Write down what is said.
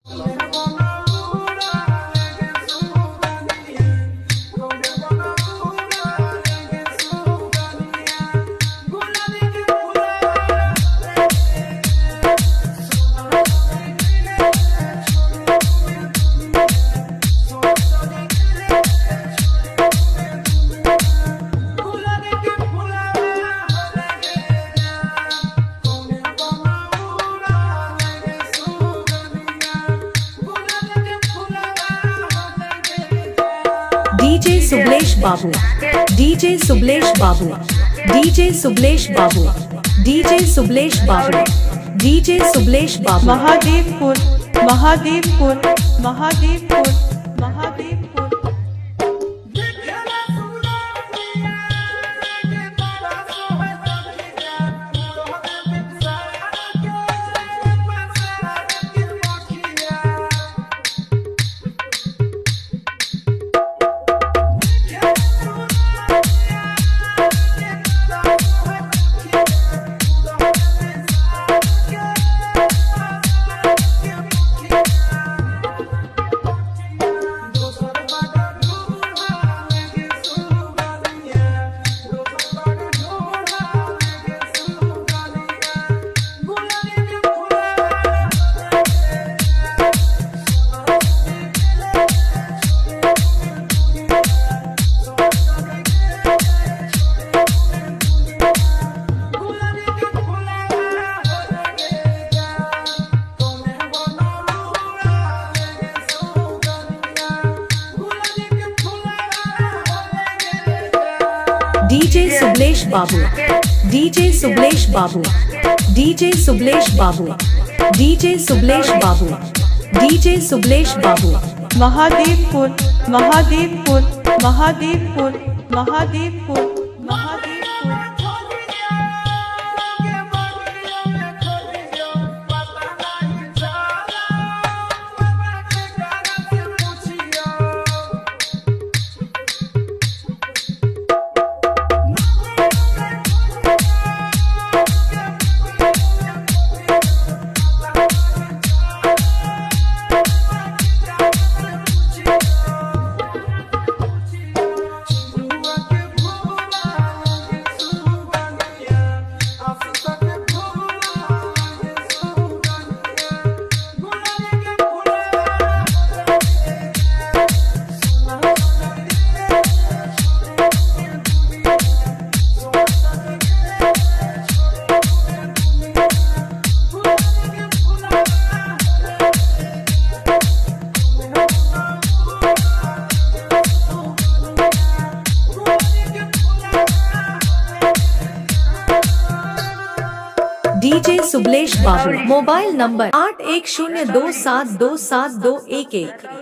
DJ Sublesh Babu, DJ Sublesh Babu, DJ Sublesh Babu, DJ Sublesh Babu, DJ Sublesh Babu, Mahadevpur Mahadevpur Mahadevpur Mahadevpur DJ Sublesh Babu, DJ Sublesh Babu, DJ Sublesh Babu, DJ Sublesh Babu, DJ Sublesh Babu, Mahadevpur Mahadevpur Mahadevpur Mahadevpur Mahadevpur DJ Sublesh Babu, mobile number 8102727211।